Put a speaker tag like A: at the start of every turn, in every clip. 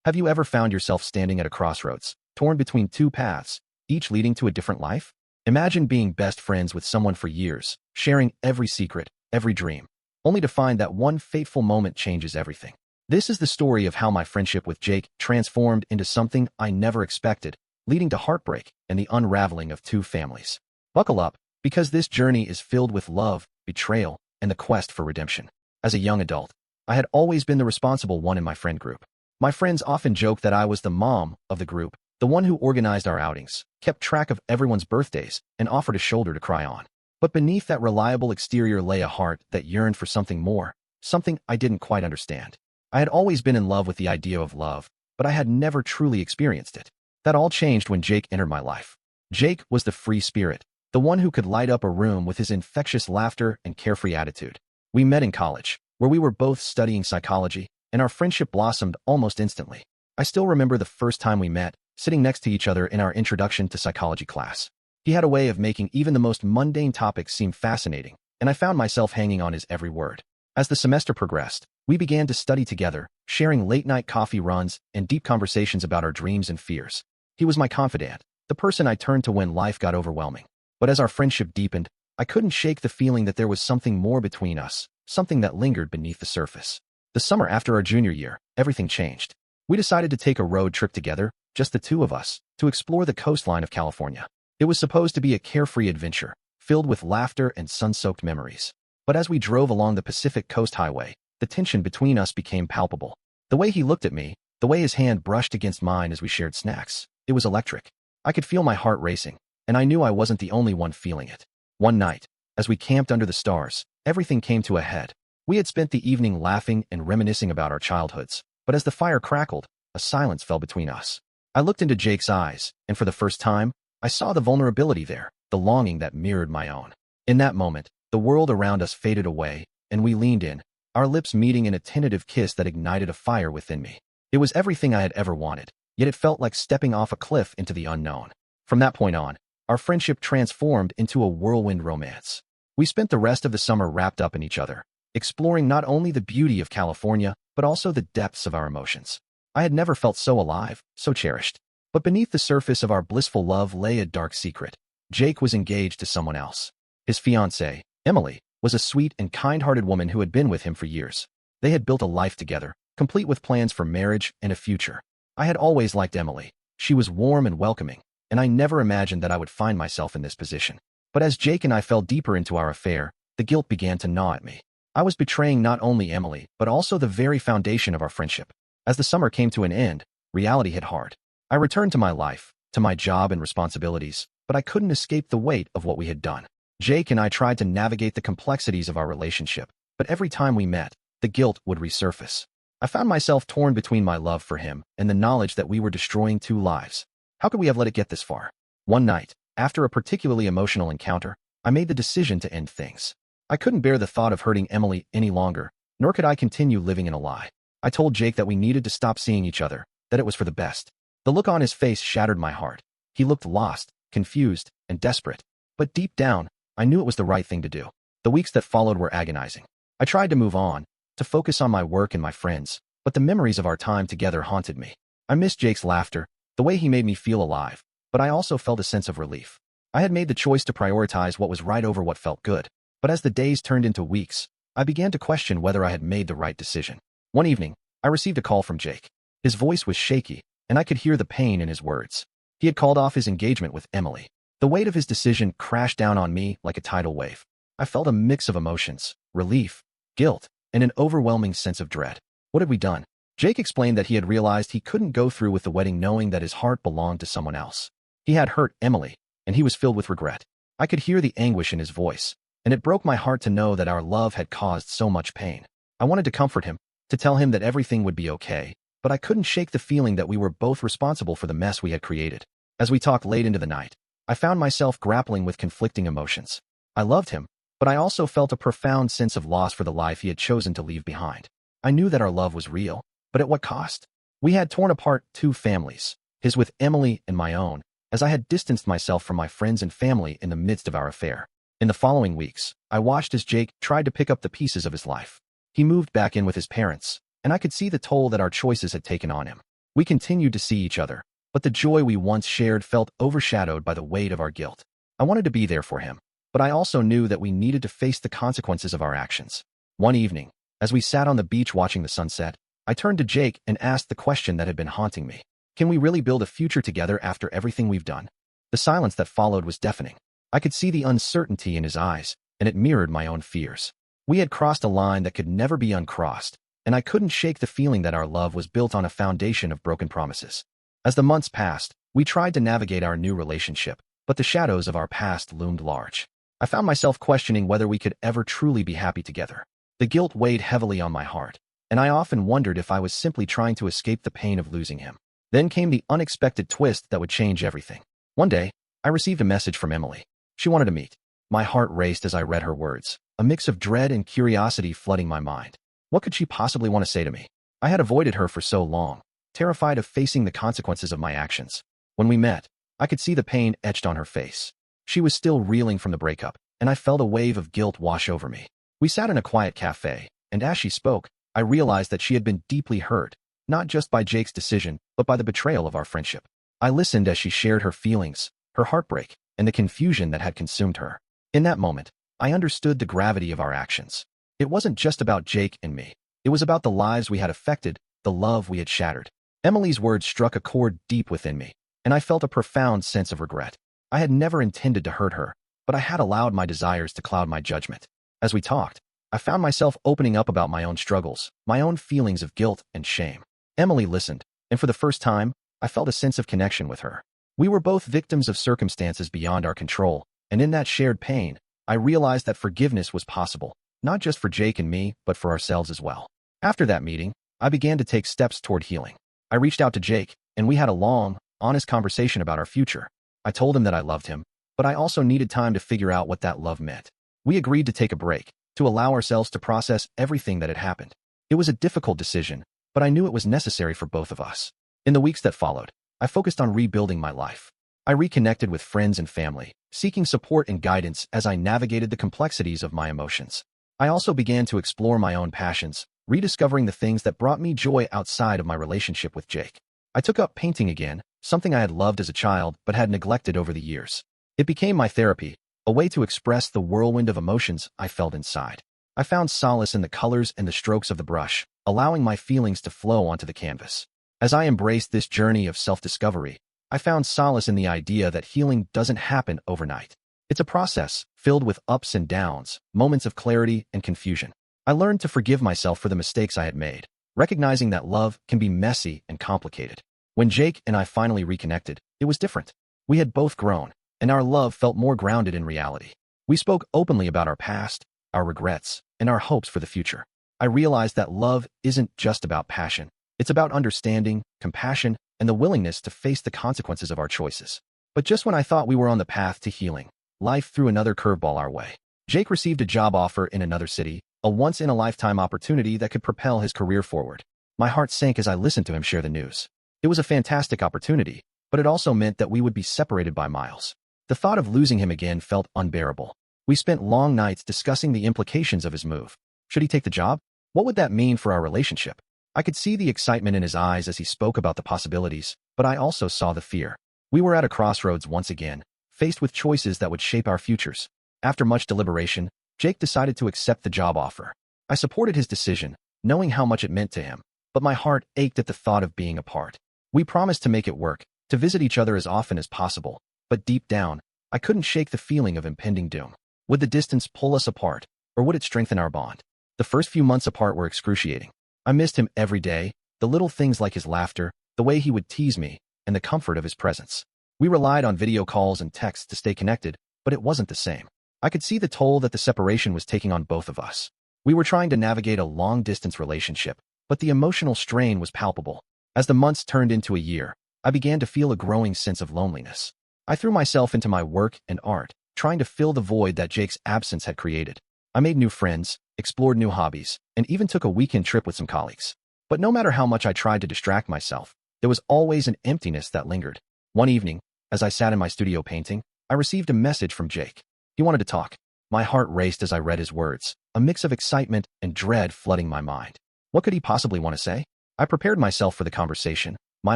A: Have you ever found yourself standing at a crossroads, torn between two paths, each leading to a different life? Imagine being best friends with someone for years, sharing every secret, every dream, only to find that one fateful moment changes everything. This is the story of how my friendship with Jake transformed into something I never expected, leading to heartbreak and the unraveling of two families. Buckle up, because this journey is filled with love, betrayal, and the quest for redemption. As a young adult, I had always been the responsible one in my friend group. My friends often joked that I was the mom of the group, the one who organized our outings, kept track of everyone's birthdays, and offered a shoulder to cry on. But beneath that reliable exterior lay a heart that yearned for something more, something I didn't quite understand. I had always been in love with the idea of love, but I had never truly experienced it. That all changed when Jake entered my life. Jake was the free spirit, the one who could light up a room with his infectious laughter and carefree attitude. We met in college, where we were both studying psychology, and our friendship blossomed almost instantly. I still remember the first time we met, sitting next to each other in our introduction to psychology class. He had a way of making even the most mundane topics seem fascinating, and I found myself hanging on his every word. As the semester progressed, we began to study together, sharing late-night coffee runs and deep conversations about our dreams and fears. He was my confidant, the person I turned to when life got overwhelming. But as our friendship deepened, I couldn't shake the feeling that there was something more between us, something that lingered beneath the surface. The summer after our junior year, everything changed. We decided to take a road trip together, just the two of us, to explore the coastline of California. It was supposed to be a carefree adventure, filled with laughter and sun-soaked memories. But as we drove along the Pacific Coast Highway, the tension between us became palpable. The way he looked at me, the way his hand brushed against mine as we shared snacks, it was electric. I could feel my heart racing, and I knew I wasn't the only one feeling it. One night, as we camped under the stars, everything came to a head. We had spent the evening laughing and reminiscing about our childhoods, but as the fire crackled, a silence fell between us. I looked into Jake's eyes, and for the first time, I saw the vulnerability there, the longing that mirrored my own. In that moment, the world around us faded away, and we leaned in, our lips meeting in a tentative kiss that ignited a fire within me. It was everything I had ever wanted, yet it felt like stepping off a cliff into the unknown. From that point on, our friendship transformed into a whirlwind romance. We spent the rest of the summer wrapped up in each other, exploring not only the beauty of California, but also the depths of our emotions. I had never felt so alive, so cherished. But beneath the surface of our blissful love lay a dark secret. Jake was engaged to someone else. His fiancée, Emily, was a sweet and kind-hearted woman who had been with him for years. They had built a life together, complete with plans for marriage and a future. I had always liked Emily. She was warm and welcoming, and I never imagined that I would find myself in this position. But as Jake and I fell deeper into our affair, the guilt began to gnaw at me. I was betraying not only Emily, but also the very foundation of our friendship. As the summer came to an end, reality hit hard. I returned to my life, to my job and responsibilities, but I couldn't escape the weight of what we had done. Jake and I tried to navigate the complexities of our relationship, but every time we met, the guilt would resurface. I found myself torn between my love for him and the knowledge that we were destroying two lives. How could we have let it get this far? One night, after a particularly emotional encounter, I made the decision to end things. I couldn't bear the thought of hurting Emily any longer, nor could I continue living in a lie. I told Jake that we needed to stop seeing each other, that it was for the best. The look on his face shattered my heart. He looked lost, confused, and desperate. But deep down, I knew it was the right thing to do. The weeks that followed were agonizing. I tried to move on, to focus on my work and my friends, but the memories of our time together haunted me. I missed Jake's laughter, the way he made me feel alive, but I also felt a sense of relief. I had made the choice to prioritize what was right over what felt good. But as the days turned into weeks, I began to question whether I had made the right decision. One evening, I received a call from Jake. His voice was shaky, and I could hear the pain in his words. He had called off his engagement with Emily. The weight of his decision crashed down on me like a tidal wave. I felt a mix of emotions, relief, guilt, and an overwhelming sense of dread. What had we done? Jake explained that he had realized he couldn't go through with the wedding knowing that his heart belonged to someone else. He had hurt Emily, and he was filled with regret. I could hear the anguish in his voice, and it broke my heart to know that our love had caused so much pain. I wanted to comfort him, to tell him that everything would be okay, but I couldn't shake the feeling that we were both responsible for the mess we had created. As we talked late into the night, I found myself grappling with conflicting emotions. I loved him, but I also felt a profound sense of loss for the life he had chosen to leave behind. I knew that our love was real, but at what cost? We had torn apart two families, his with Emily and my own, as I had distanced myself from my friends and family in the midst of our affair. In the following weeks, I watched as Jake tried to pick up the pieces of his life. He moved back in with his parents, and I could see the toll that our choices had taken on him. We continued to see each other, but the joy we once shared felt overshadowed by the weight of our guilt. I wanted to be there for him, but I also knew that we needed to face the consequences of our actions. One evening, as we sat on the beach watching the sunset, I turned to Jake and asked the question that had been haunting me. Can we really build a future together after everything we've done? The silence that followed was deafening. I could see the uncertainty in his eyes, and it mirrored my own fears. We had crossed a line that could never be uncrossed, and I couldn't shake the feeling that our love was built on a foundation of broken promises. As the months passed, we tried to navigate our new relationship, but the shadows of our past loomed large. I found myself questioning whether we could ever truly be happy together. The guilt weighed heavily on my heart, and I often wondered if I was simply trying to escape the pain of losing him. Then came the unexpected twist that would change everything. One day, I received a message from Emily. She wanted to meet. My heart raced as I read her words, a mix of dread and curiosity flooding my mind. What could she possibly want to say to me? I had avoided her for so long, terrified of facing the consequences of my actions. When we met, I could see the pain etched on her face. She was still reeling from the breakup, and I felt a wave of guilt wash over me. We sat in a quiet cafe, and as she spoke, I realized that she had been deeply hurt, not just by Jake's decision, but by the betrayal of our friendship. I listened as she shared her feelings, her heartbreak, and the confusion that had consumed her. In that moment, I understood the gravity of our actions. It wasn't just about Jake and me. It was about the lives we had affected, the love we had shattered. Emily's words struck a chord deep within me, and I felt a profound sense of regret. I had never intended to hurt her, but I had allowed my desires to cloud my judgment. As we talked, I found myself opening up about my own struggles, my own feelings of guilt and shame. Emily listened, and for the first time, I felt a sense of connection with her. We were both victims of circumstances beyond our control, and in that shared pain, I realized that forgiveness was possible, not just for Jake and me, but for ourselves as well. After that meeting, I began to take steps toward healing. I reached out to Jake, and we had a long, honest conversation about our future. I told him that I loved him, but I also needed time to figure out what that love meant. We agreed to take a break, to allow ourselves to process everything that had happened. It was a difficult decision, but I knew it was necessary for both of us. In the weeks that followed, I focused on rebuilding my life. I reconnected with friends and family, seeking support and guidance as I navigated the complexities of my emotions. I also began to explore my own passions, rediscovering the things that brought me joy outside of my relationship with Jake. I took up painting again, something I had loved as a child but had neglected over the years. It became my therapy, a way to express the whirlwind of emotions I felt inside. I found solace in the colors and the strokes of the brush, allowing my feelings to flow onto the canvas. As I embraced this journey of self-discovery, I found solace in the idea that healing doesn't happen overnight. It's a process, filled with ups and downs, moments of clarity and confusion. I learned to forgive myself for the mistakes I had made, recognizing that love can be messy and complicated. When Jake and I finally reconnected, it was different. We had both grown, and our love felt more grounded in reality. We spoke openly about our past, our regrets, and our hopes for the future. I realized that love isn't just about passion. It's about understanding, compassion, and the willingness to face the consequences of our choices. But just when I thought we were on the path to healing, life threw another curveball our way. Jake received a job offer in another city, a once-in-a-lifetime opportunity that could propel his career forward. My heart sank as I listened to him share the news. It was a fantastic opportunity, but it also meant that we would be separated by miles. The thought of losing him again felt unbearable. We spent long nights discussing the implications of his move. Should he take the job? What would that mean for our relationship? I could see the excitement in his eyes as he spoke about the possibilities, but I also saw the fear. We were at a crossroads once again, faced with choices that would shape our futures. After much deliberation, Jake decided to accept the job offer. I supported his decision, knowing how much it meant to him, but my heart ached at the thought of being apart. We promised to make it work, to visit each other as often as possible, but deep down, I couldn't shake the feeling of impending doom. Would the distance pull us apart, or would it strengthen our bond? The first few months apart were excruciating. I missed him every day, the little things like his laughter, the way he would tease me, and the comfort of his presence. We relied on video calls and texts to stay connected, but it wasn't the same. I could see the toll that the separation was taking on both of us. We were trying to navigate a long-distance relationship, but the emotional strain was palpable. As the months turned into a year, I began to feel a growing sense of loneliness. I threw myself into my work and art, trying to fill the void that Jake's absence had created. I made new friends, explored new hobbies, and even took a weekend trip with some colleagues. But no matter how much I tried to distract myself, there was always an emptiness that lingered. One evening, as I sat in my studio painting, I received a message from Jake. He wanted to talk. My heart raced as I read his words, a mix of excitement and dread flooding my mind. What could he possibly want to say? I prepared myself for the conversation, my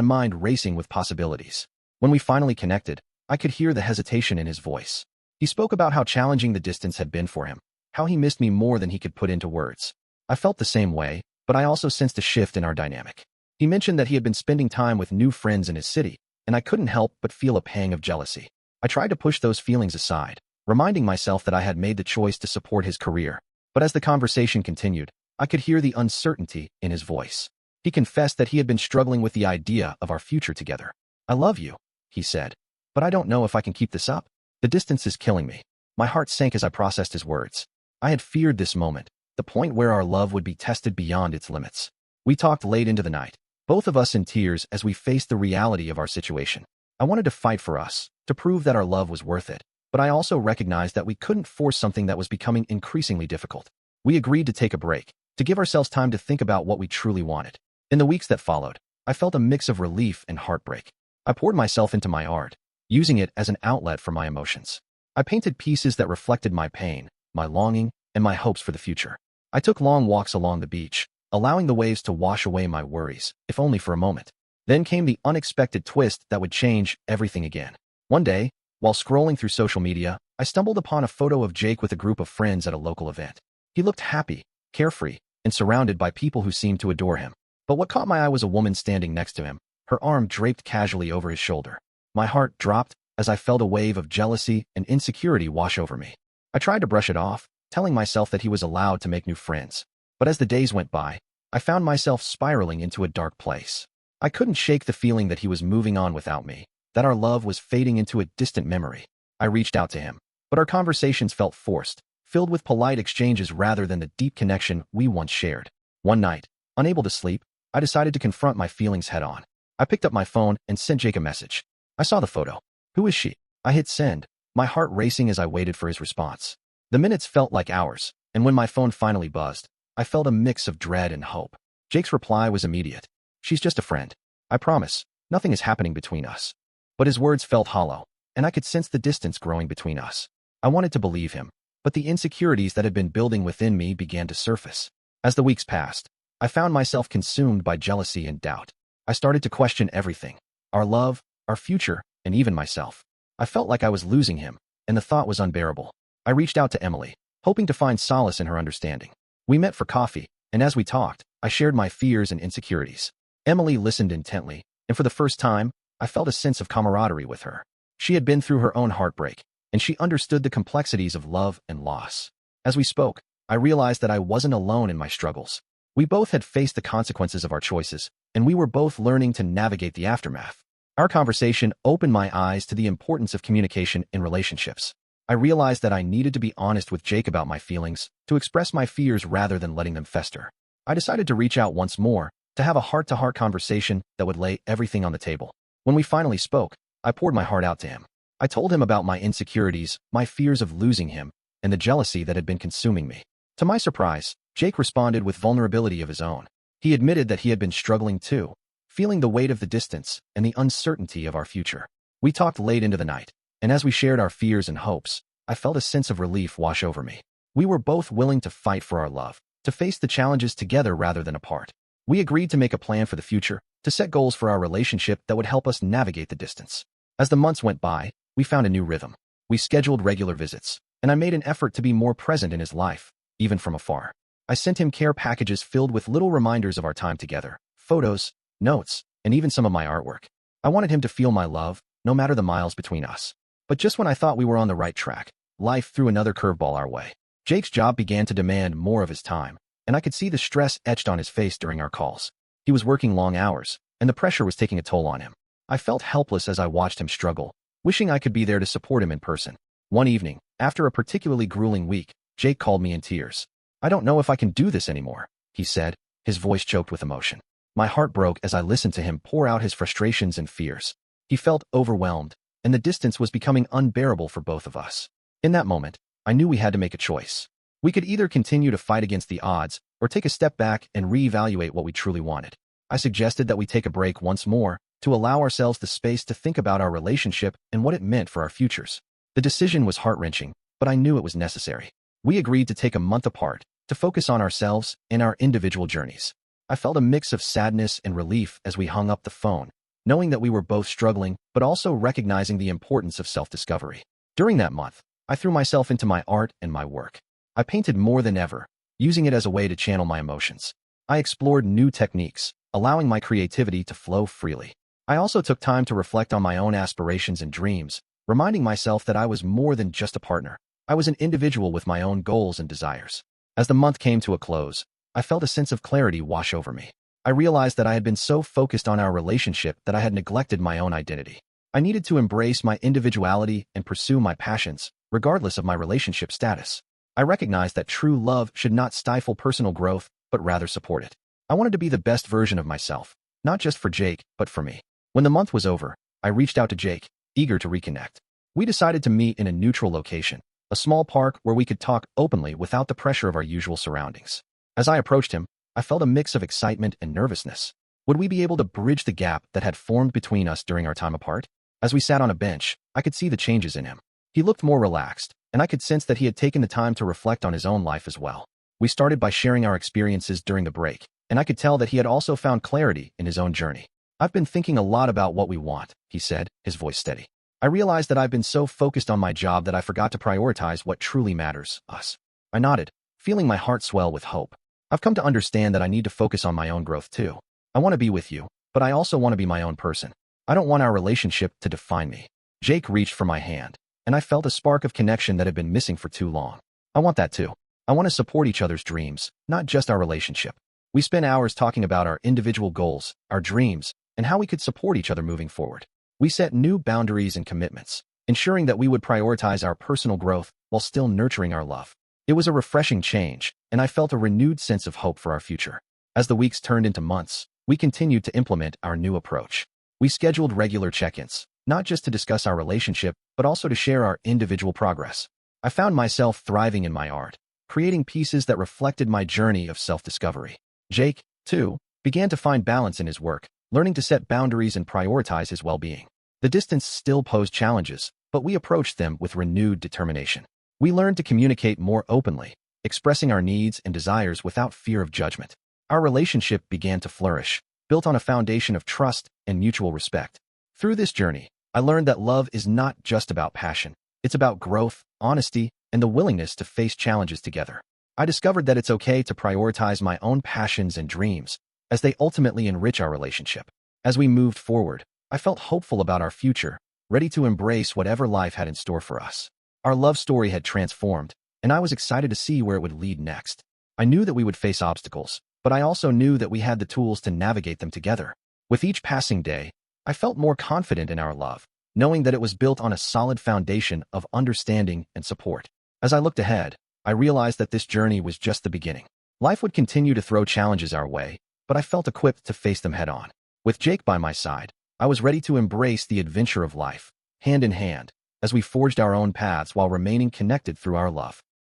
A: mind racing with possibilities. When we finally connected, I could hear the hesitation in his voice. He spoke about how challenging the distance had been for him, how he missed me more than he could put into words. I felt the same way, but I also sensed a shift in our dynamic. He mentioned that he had been spending time with new friends in his city, and I couldn't help but feel a pang of jealousy. I tried to push those feelings aside, reminding myself that I had made the choice to support his career. But as the conversation continued, I could hear the uncertainty in his voice. He confessed that he had been struggling with the idea of our future together. "I love you," he said, "but I don't know if I can keep this up. The distance is killing me." My heart sank as I processed his words. I had feared this moment, the point where our love would be tested beyond its limits. We talked late into the night, both of us in tears as we faced the reality of our situation. I wanted to fight for us, to prove that our love was worth it, but I also recognized that we couldn't force something that was becoming increasingly difficult. We agreed to take a break, to give ourselves time to think about what we truly wanted. In the weeks that followed, I felt a mix of relief and heartbreak. I poured myself into my art, using it as an outlet for my emotions. I painted pieces that reflected my pain, my longing, and my hopes for the future. I took long walks along the beach, allowing the waves to wash away my worries, if only for a moment. Then came the unexpected twist that would change everything again. One day, while scrolling through social media, I stumbled upon a photo of Jake with a group of friends at a local event. He looked happy, carefree, and surrounded by people who seemed to adore him. But what caught my eye was a woman standing next to him, her arm draped casually over his shoulder. My heart dropped as I felt a wave of jealousy and insecurity wash over me. I tried to brush it off, telling myself that he was allowed to make new friends. But as the days went by, I found myself spiraling into a dark place. I couldn't shake the feeling that he was moving on without me, that our love was fading into a distant memory. I reached out to him, but our conversations felt forced, filled with polite exchanges rather than the deep connection we once shared. One night, unable to sleep, I decided to confront my feelings head-on. I picked up my phone and sent Jake a message. I saw the photo. "Who is she?" I hit send, my heart racing as I waited for his response. The minutes felt like hours, and when my phone finally buzzed, I felt a mix of dread and hope. Jake's reply was immediate. "She's just a friend. I promise, nothing is happening between us." But his words felt hollow, and I could sense the distance growing between us. I wanted to believe him, but the insecurities that had been building within me began to surface. As the weeks passed, I found myself consumed by jealousy and doubt. I started to question everything: our love, our future, and even myself. I felt like I was losing him, and the thought was unbearable. I reached out to Emily, hoping to find solace in her understanding. We met for coffee, and as we talked, I shared my fears and insecurities. Emily listened intently, and for the first time, I felt a sense of camaraderie with her. She had been through her own heartbreak, and she understood the complexities of love and loss. As we spoke, I realized that I wasn't alone in my struggles. We both had faced the consequences of our choices, and we were both learning to navigate the aftermath. Our conversation opened my eyes to the importance of communication in relationships. I realized that I needed to be honest with Jake about my feelings, to express my fears rather than letting them fester. I decided to reach out once more, to have a heart-to-heart conversation that would lay everything on the table. When we finally spoke, I poured my heart out to him. I told him about my insecurities, my fears of losing him, and the jealousy that had been consuming me. To my surprise, Jake responded with vulnerability of his own. He admitted that he had been struggling too, feeling the weight of the distance and the uncertainty of our future. We talked late into the night, and as we shared our fears and hopes, I felt a sense of relief wash over me. We were both willing to fight for our love, to face the challenges together rather than apart. We agreed to make a plan for the future, to set goals for our relationship that would help us navigate the distance. As the months went by, we found a new rhythm. We scheduled regular visits, and I made an effort to be more present in his life, even from afar. I sent him care packages filled with little reminders of our time together, photos, notes, and even some of my artwork. I wanted him to feel my love, no matter the miles between us. But just when I thought we were on the right track, life threw another curveball our way. Jake's job began to demand more of his time, and I could see the stress etched on his face during our calls. He was working long hours, and the pressure was taking a toll on him. I felt helpless as I watched him struggle, wishing I could be there to support him in person. One evening, after a particularly grueling week, Jake called me in tears. "I don't know if I can do this anymore," he said, his voice choked with emotion. My heart broke as I listened to him pour out his frustrations and fears. He felt overwhelmed, and the distance was becoming unbearable for both of us. In that moment, I knew we had to make a choice. We could either continue to fight against the odds or take a step back and reevaluate what we truly wanted. I suggested that we take a break once more to allow ourselves the space to think about our relationship and what it meant for our futures. The decision was heart-wrenching, but I knew it was necessary. We agreed to take a month apart, to focus on ourselves and our individual journeys. I felt a mix of sadness and relief as we hung up the phone, knowing that we were both struggling, but also recognizing the importance of self-discovery. During that month, I threw myself into my art and my work. I painted more than ever, using it as a way to channel my emotions. I explored new techniques, allowing my creativity to flow freely. I also took time to reflect on my own aspirations and dreams, reminding myself that I was more than just a partner. I was an individual with my own goals and desires. As the month came to a close, I felt a sense of clarity wash over me. I realized that I had been so focused on our relationship that I had neglected my own identity. I needed to embrace my individuality and pursue my passions, regardless of my relationship status. I recognized that true love should not stifle personal growth, but rather support it. I wanted to be the best version of myself, not just for Jake, but for me. When the month was over, I reached out to Jake, eager to reconnect. We decided to meet in a neutral location, a small park where we could talk openly without the pressure of our usual surroundings. As I approached him, I felt a mix of excitement and nervousness. Would we be able to bridge the gap that had formed between us during our time apart? As we sat on a bench, I could see the changes in him. He looked more relaxed, and I could sense that he had taken the time to reflect on his own life as well. We started by sharing our experiences during the break, and I could tell that he had also found clarity in his own journey. I've been thinking a lot about what we want, he said, his voice steady. I realized that I've been so focused on my job that I forgot to prioritize what truly matters, us. I nodded, feeling my heart swell with hope. I've come to understand that I need to focus on my own growth too. I want to be with you, but I also want to be my own person. I don't want our relationship to define me. Jake reached for my hand, and I felt a spark of connection that had been missing for too long. I want that too. I want to support each other's dreams, not just our relationship. We spent hours talking about our individual goals, our dreams, and how we could support each other moving forward. We set new boundaries and commitments, ensuring that we would prioritize our personal growth while still nurturing our love. It was a refreshing change, and I felt a renewed sense of hope for our future. As the weeks turned into months, we continued to implement our new approach. We scheduled regular check-ins, not just to discuss our relationship, but also to share our individual progress. I found myself thriving in my art, creating pieces that reflected my journey of self-discovery. Jake, too, began to find balance in his work, learning to set boundaries and prioritize his well-being. The distance still posed challenges, but we approached them with renewed determination. We learned to communicate more openly, expressing our needs and desires without fear of judgment. Our relationship began to flourish, built on a foundation of trust and mutual respect. Through this journey, I learned that love is not just about passion. It's about growth, honesty, and the willingness to face challenges together. I discovered that it's okay to prioritize my own passions and dreams, as they ultimately enrich our relationship. As we moved forward, I felt hopeful about our future, ready to embrace whatever life had in store for us. Our love story had transformed, and I was excited to see where it would lead next. I knew that we would face obstacles, but I also knew that we had the tools to navigate them together. With each passing day, I felt more confident in our love, knowing that it was built on a solid foundation of understanding and support. As I looked ahead, I realized that this journey was just the beginning. Life would continue to throw challenges our way, but I felt equipped to face them head-on. With Jake by my side, I was ready to embrace the adventure of life, hand in hand, as we forged our own paths while remaining connected through our love.